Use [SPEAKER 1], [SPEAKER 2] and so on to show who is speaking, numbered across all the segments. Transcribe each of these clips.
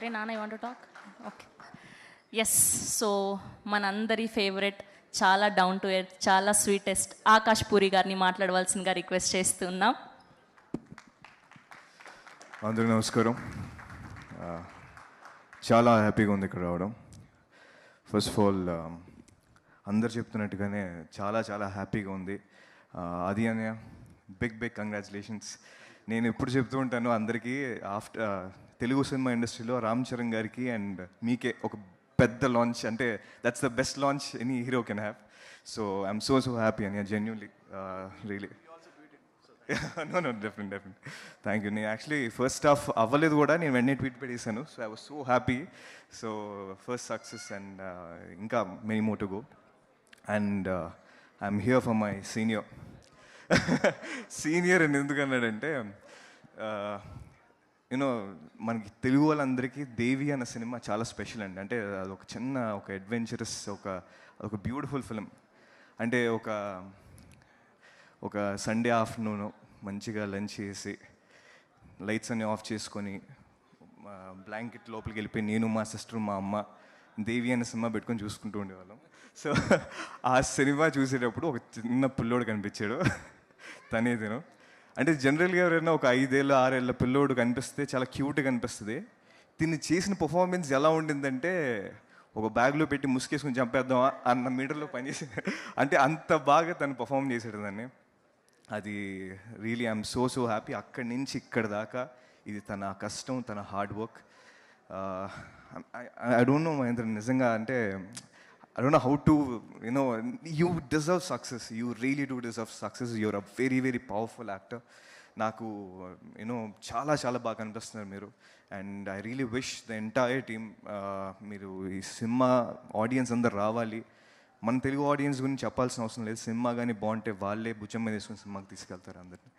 [SPEAKER 1] Okay, Nana, you want to talk? Okay. Yes, so మనందరి favourite చాలా down to earth చాలా sweetest Akash puri గారిని మాట్లాడవలసిందిగా రిక్వెస్ట్ చేస్తున్నాం.
[SPEAKER 2] అందరికీ నమస్కారం. చాలా హ్యాపీగా ఉంది ఇక్కడ రావడం. ఫస్ట్ ఆఫ్ ఆల్ అందరు చెప్తున్నట్టుగానే చాలా చాలా హ్యాపీగా ఉంది. అది అనే బిగ్ కంగ్రాచులేషన్స్. నేను ఎప్పుడు చెప్తూ ఉంటాను అందరికీ, ఆఫ్టర్ తెలుగు సినిమా ఇండస్ట్రీలో రామ్ చరణ్ గారికి అండ్ మీకే ఒక పెద్ద లాంచ్, అంటే that's the best launch any hero can have. So I'm so happy అని genuinely really. No definite thank you. నేను యాక్చువల్లీ ఫస్ట్ హాఫ్ అవ్వలేదు కూడా, నేను వెంటనే ట్వీట్ పెట్టేశాను. So I was so happy. So first success and ఇంకా many more to go. And I'm here for my senior. Senior అని ఎందుకన్నాడంటే, యూనో మనకి తెలుగు వాళ్ళందరికీ దేవి అన్న సినిమా చాలా స్పెషల్ అండి. అంటే అదొక చిన్న ఒక అడ్వెంచరస్ ఒక బ్యూటిఫుల్ ఫిలిం. అంటే ఒక సండే ఆఫ్టర్నూన్ మంచిగా లంచ్ చేసి లైట్స్ అన్నీ ఆఫ్ చేసుకొని బ్లాంకెట్ లోపలికి వెళ్ళిపోయి నేను మా సిస్టర్ మా అమ్మ దేవి అనే సినిమా పెట్టుకొని చూసుకుంటూ ఉండేవాళ్ళం. సో ఆ సినిమా చూసేటప్పుడు ఒక చిన్న పిల్లోడు కనిపించాడు. తనే తిను. అంటే జనరల్గా ఎవరైనా ఒక 5 ఏళ్ళ 6 ఏళ్ళ పిల్లోడు కనిపిస్తే చాలా క్యూట్గా కనిపిస్తుంది. తిని చేసిన పర్ఫార్మెన్స్ ఎలా ఉండిందంటే, ఒక బ్యాగ్లో పెట్టి ముసుకేసుకుని చంపేద్దామా అన్న మీటర్లో పనిచేసి, అంటే అంత బాగా తను పర్ఫామ్ చేసాడు దాన్ని. అది రియలీ ఐఎమ్ సో హ్యాపీ. అక్కడి నుంచి ఇక్కడ దాకా ఇది తన కష్టం, తన hard work. I don't know Mahendra, నిజంగా అంటే I don't know how to, you deserve success. You really do deserve success. You're a very powerful actor. నాకు చాలా బాగా అనిపిస్తున్నారు మీరు. And I really wish the entire team, మీరు ఈ సినిమా ఆడియన్స్ అందరు రావాలి. మన తెలుగు ఆడియన్స్ గురించి చెప్పాల్సిన అవసరం లేదు. సినిమా కానీ బాగుంటే వాళ్ళే భుజం మీద వేసుకుని సినిమాకి తీసుకెళ్తారు అందరిని.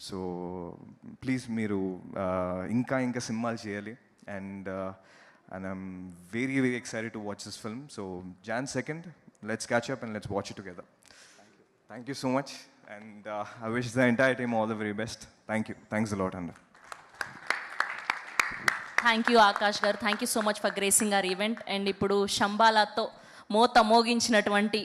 [SPEAKER 2] సో ప్లీజ్ మీరు ఇంకా సినిమాలు చేయాలి. And I'm very excited to watch this film. So Jan 2nd, let's catch up and let's watch it together. Thank you so much. And I wish the entire team all the very best. Thank you. Thanks a lot, Anda.
[SPEAKER 1] Thank you Akash garu. Thank you so much for gracing our event. And ఇప్పుడు శంబాలాతో మోత మోగించినటువంటి